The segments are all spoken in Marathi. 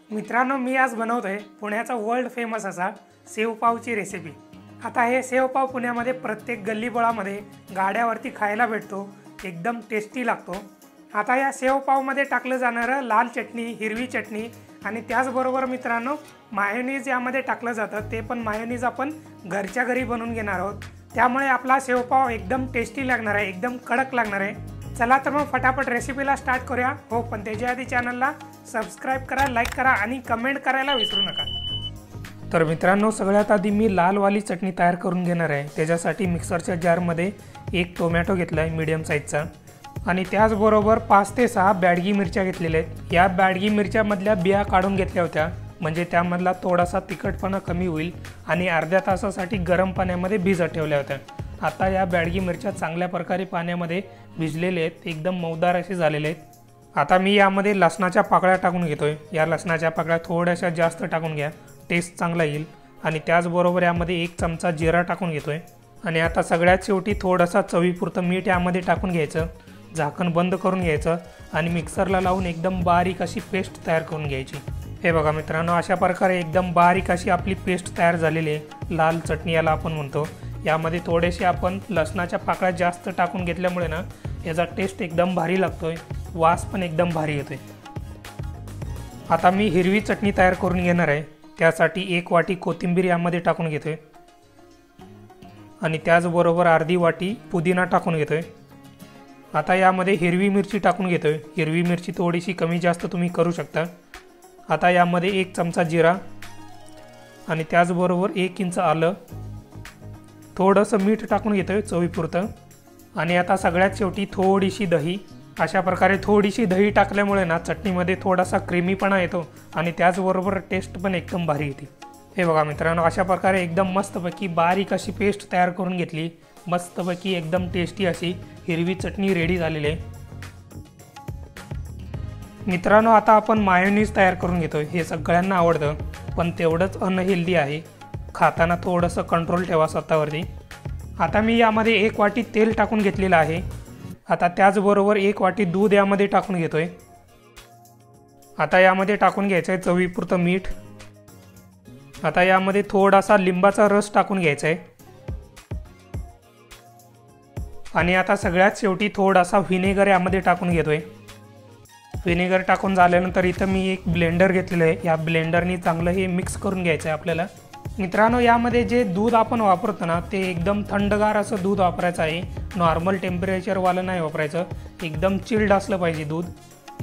मित्रांनो, मी आज बनवतोय पुण्याचा वर्ल्ड फेमस असा सेवपावची रेसिपी। आता हे सेवपाव पुण्यामध्ये प्रत्येक गल्लीबोळामध्ये गाड्यावरती खायला भेटतो, एकदम टेस्टी लागतो। आता या सेवपावमध्ये टाकलं जाणारं लाल चटणी, हिरवी चटणी आणि त्याचबरोबर मित्रांनो मायोनीज यामध्ये टाकलं जातं। ते पण मायोनीज आपण घरच्या घरी बनवून घेणार आहोत, त्यामुळे आपला सेवपाव एकदम टेस्टी लागणार आहे, एकदम कडक लागणार आहे। चला तर मग फटाफट रेसिपीला स्टार्ट करूया। हो, पण त्याच्या आधी चॅनलला सबस्क्राइब करा, लाईक करा आणि कमेंट करायला विसरू नका। तर मित्रांनो, सगळ्यात आधी मी लालवाली चटणी तयार करून घेणार आहे। त्याच्यासाठी मिक्सरच्या जारमध्ये एक टोमॅटो घेतला आहे मीडियम साईजचा आणि त्याचबरोबर 5 ते 6 बॅडगी मिरच्या घेतलेल्या आहेत। या बॅडगी मिरच्यामधल्या बिया काढून घेतल्या होत्या, म्हणजे त्यामधला थोडासा तिखटपणा कमी होईल आणि अर्ध्या तासासाठी गरम पाण्यामध्ये भिजत ठेवल्या होत्या। आता या बॅडगी मिरच्या चांगल्या प्रकारे पाण्यामध्ये भिजलेले आहेत, एकदम मऊदार असे झालेले आहेत। आता मी यामध्ये लसणाच्या पाकळ्या टाकून घेतोय। या लसणाच्या पाकळ्या थोड्याशा जास्त टाकून घ्या, टेस्ट चांगला येईल। आणि त्याचबरोबर यामध्ये 1 चमचा जिरा टाकून घेतोय आणि आता सगळ्यात शेवटी थोडासा चवीपुरतं मीठ यामध्ये टाकून घ्यायचं, झाकण बंद करून घ्यायचं आणि मिक्सरला लावून एकदम बारीक अशी पेस्ट तयार करून घ्यायची। हे बघा मित्रांनो, अशा प्रकारे एकदम बारीक अशी आपली पेस्ट तयार झालेली आहे। लाल चटणी याला आपण म्हणतो। यामध्ये थोडेसे आपण लसणाच्या पाकळ्या जास्त टाकून घेतल्यामुळे ना याचा टेस्ट एकदम भारी लागतोय, वास पण एकदम भारी येतोय। आता मी हिरवी चटणी तयार करून घेणार आहे। त्यासाठी 1 वाटी कोथिंबीर यामध्ये टाकून घेतोय आणि त्याचबरोबर अर्धी वाटी पुदिना टाकून घेतोय। आता यामध्ये हिरवी मिरची टाकून घेतोय। हिरवी मिरची थोडीशी कमी जास्त तुम्ही करू शकता। आता यामध्ये 1 चमचा जिरा आणि त्याचबरोबर 1 इंच आलं, थोडंसं मीठ टाकून घेतोय चवीपुरतं आणि आता सगळ्यात शेवटी थोडीशी दही। अशा प्रकारे थोडीशी दही टाकल्यामुळे ना चटणीमध्ये थोडासा क्रीमीपणा येतो आणि त्याचबरोबर टेस्ट पण एकदम भारी येते। हे बघा मित्रांनो, अशा प्रकारे एकदम मस्तपैकी बारीक अशी पेस्ट तयार करून घेतली। मस्तपैकी एकदम टेस्टी अशी हिरवी चटणी रेडी झालेली आहे। मित्रांनो, आता आपण मायोनीज तयार करून घेतोय। हे सगळ्यांना आवडतं, पण तेवढंच अनहेल्दी आहे। खाताना थोडंसं कंट्रोल ठेवा स्वतःवरती। आता मी यामध्ये 1 वाटी तेल टाकून घेतलेलं आहे। आता त्याचबरोबर 1 वाटी दूध यामध्ये टाकून घेतोय। आता यामध्ये टाकून घ्यायचं आहे चवीपुरतं मीठ। आता यामध्ये थोडासा लिंबाचा रस टाकून घ्यायचा आहे आणि आता सगळ्यात शेवटी थोडासा व्हिनेगर यामध्ये टाकून घेतोय। व्हिनेगर टाकून झाल्यानंतर इथं मी एक ब्लेंडर घेतलेलं आहे। या ब्लेंडरनी चांगलं हे मिक्स करून घ्यायचं आहे आपल्याला। मित्रांनो, यामध्ये जे दूध आपण वापरतो ना ते एकदम थंडगार असं दूध वापरायचं आहे, नॉर्मल टेम्परेचरवालं नाही वापरायचं, एकदम चिल्ड असलं पाहिजे दूध।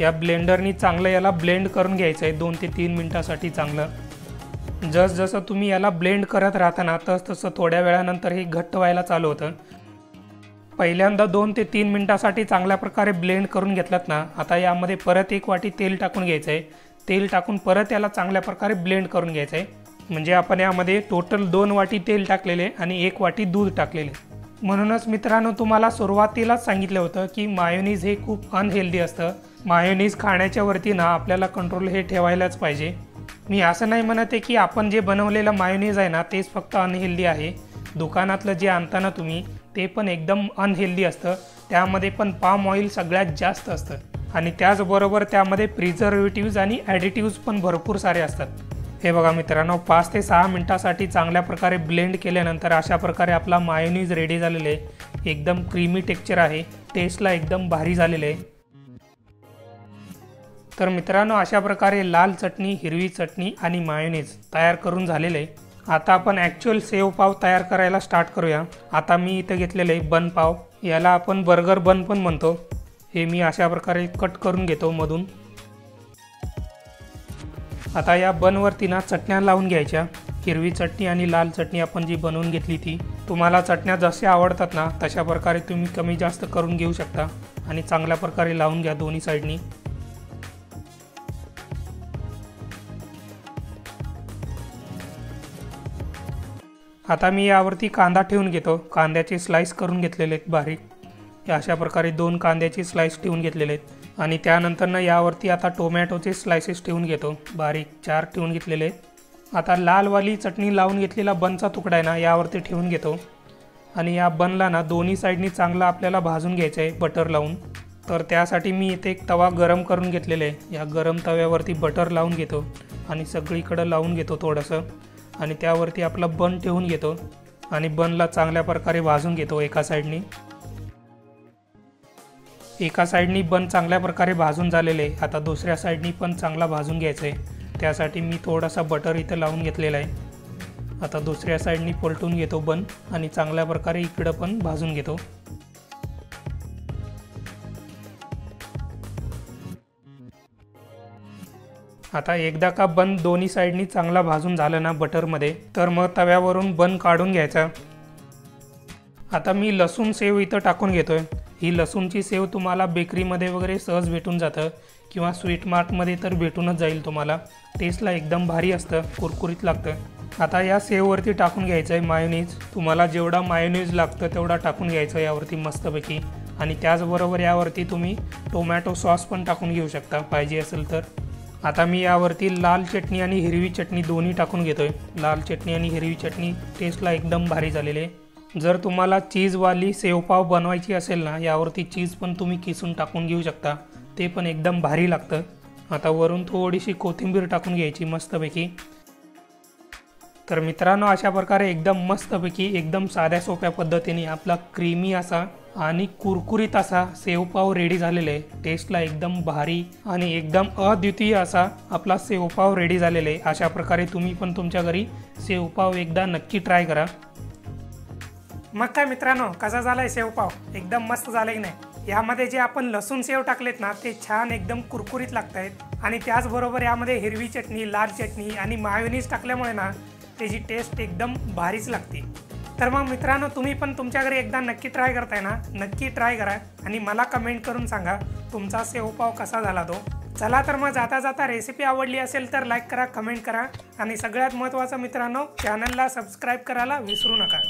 या ब्लेंडरनी चांगलं याला ब्लेंड करून घ्यायचं आहे 2 ते 3 मिनटासाठी चांगलं। जसं तुम्ही याला ब्लेंड करत राहता ना तसं थोड्या वेळानंतर हे घट्ट व्हायला चालू होतं। पहिल्यांदा 2 ते 3 मिनटासाठी चांगल्या प्रकारे ब्लेंड करून घेतलात ना, आता यामध्ये परत 1 वाटी तेल टाकून घ्यायचं आहे। तेल टाकून परत याला चांगल्या प्रकारे ब्लेंड करून घ्यायचं आहे। म्हणजे आपण यामध्ये टोटल 2 वाटी तेल टाकलेले आणि 1 वाटी दूध टाकलेले। म्हणूनच मित्रांनो, तुम्हाला सुरुवातीलाच सांगितलं होतं की मायोनीज हे खूप अनहेल्दी असतं। मायोनीज खाण्याच्या वरती ना आपल्याला कंट्रोल हे ठेवायलाच पाहिजे। मी असं नाही म्हणत आहे की आपण जे बनवलेलं मायोनीज आहे ना तेच फक्त अनहेल्दी आहे। दुकानातलं जे आणता ना तुम्ही ते पण एकदम अनहेल्दी असतं, त्यामध्ये पण पाम ऑइल सगळ्यात जास्त असतं आणि त्याचबरोबर त्यामध्ये प्रिझर्वेटिव्ज आणि ॲडिटिव्ज पण भरपूर सारे असतात। हे बघा मित्रांनो, 5 ते 6 मिनटासाठी चांगल्या प्रकारे ब्लेंड केल्यानंतर अशा प्रकारे आपला मायोनीज रेडी झालेला आहे। एकदम क्रीमी टेक्स्चर आहे, टेस्टला एकदम भारी झालेलं आहे। तर मित्रांनो, अशा प्रकारे लाल चटणी, हिरवी चटणी आणि मायोनीज तयार करून झालेलं आहे। आता आपण ॲक्च्युअल सेवपाव तयार करायला स्टार्ट करूया। आता मी इथं घेतलेलं आहे बन पाव, याला आपण बर्गर बन पण म्हणतो। हे मी अशा प्रकारे कट करून घेतो मधून। आता या बनवरती ना चटण्या लावून घ्यायच्या, हिरवी चटणी आणि लाल चटणी आपण जी बनवून घेतली ती। तुम्हाला चटण्या जशा आवडतात ना तशा प्रकारे तुम्ही कमी जास्त करून घेऊ शकता आणि चांगल्या प्रकारे लावून घ्या दोन्ही साईडनी। आता मी यावरती कांदा ठेवून घेतो। कांद्याचे स्लाइस करून घेतलेले आहेत बारीक। या अशा प्रकारे 2 कांद्याचे स्लाइस ठेवून घेतलेले आहेत आणि त्यानंतर ना यावरती आता टोमॅटोचे स्लाइसेस ठेवून घेतो, बारीक 4 ठेवून घेतलेले आहेत। आता लालवाली चटणी लावून घेतलेला बनचा तुकडा आहे ना यावरती ठेवून घेतो आणि या बनला ना दोन्ही साईडनी चांगला आपल्याला भाजून घ्यायचं आहे बटर लावून। तर त्यासाठी मी इथे एक तवा गरम करून घेतलेला आहे। या गरम तव्यावरती बटर लावून घेतो आणि सगळीकडे लावून घेतो थोडंसं आणि त्यावरती आपला बन ठेवून घेतो आणि बनला चांगल्या प्रकारे भाजून घेतो एका साईडनी। एका साईडनी बन चांगल्या प्रकारे भाजून झालेले, आता दुसऱ्या साईडनी पण चांगला भाजून घ्यायचं आहे। त्यासाठी मी थोडासा बटर इथं लावून घेतलेला आहे। आता दुसऱ्या साईडनी पलटून घेतो बन आणि चांगल्या प्रकारे इकडं पण भाजून घेतो। आता एकदा का बन दोन्ही साईडनी चांगला भाजून झालं ना बटरमध्ये, तर मग तव्यावरून बन काढून घ्यायचा। आता मी लसूण सेव इथं टाकून घेतोय। ही लसूणची सेव तुम्हाला बेकरीमध्ये वगैरे सहज भेटून जातं किंवा स्वीट मार्टमध्ये तर भेटूनच जाईल तुम्हाला। टेस्टला एकदम भारी असतं, कुरकुरीत लागतं। आता या सेववरती टाकून घ्यायचं आहे मायोनीज। तुम्हाला जेवढा मायोनीज लागतं तेवढा टाकून घ्यायचं यावरती मस्तपैकी। आणि त्याचबरोबर यावरती तुम्ही टोमॅटो सॉस पण टाकून घेऊ शकता पाहिजे असेल तर। आता मी यावरती लाल चटणी आणि हिरवी चटणी दोन्ही टाकून घेतोय। लाल चटणी आणि हिरवी चटणी टेस्टला एकदम भारी झालेली आहे। जर तुम्हाला चीजवाली सेवपाव बनवायची असेल ना, यावरती चीज पण तुम्ही किसून टाकून घेऊ शकता, ते पण एकदम भारी लागतं। आता वरून थोडीशी कोथिंबीर टाकून घ्यायची मस्तपैकी। तर मित्रांनो, अशा प्रकारे एकदम मस्तपैकी एकदम साध्या सोप्या पद्धतीने आपला क्रीमी असा आणि कुरकुरीत असा सेवपाव रेडी झालेला आहे। टेस्टला एकदम भारी आणि एकदम अद्वितीय असा आपला सेवपाव रेडी झालेला आहे। अशा प्रकारे तुम्ही पण तुमच्या घरी सेवपाव एकदा नक्की ट्राय करा। मग काय मित्रांनो, कसा झालाय सेवपाव? एकदम मस्त झाले की नाही? यामध्ये जे आपण लसूण सेव टाकलेत ना, ते छान एकदम कुरकुरीत लागत आहेत आणि त्याचबरोबर यामध्ये हिरवी चटणी, लाल चटणी आणि मायोनीज टाकल्यामुळे ना त्याची टेस्ट एकदम भारीच लागते। तर मग मित्रांनो, तुम्ही पण तुमच्या घरी एकदा नक्की ट्राय करताय ना? नक्की ट्राय करा आणि मला कमेंट करून सांगा तुमचा सेवपाव कसा झाला तो। चला तर मग जाता जाता रेसिपी आवडली असेल तर लाईक करा, कमेंट करा आणि सगळ्यात महत्त्वाचं मित्रांनो, चॅनलला सबस्क्राईब करायला विसरू नका।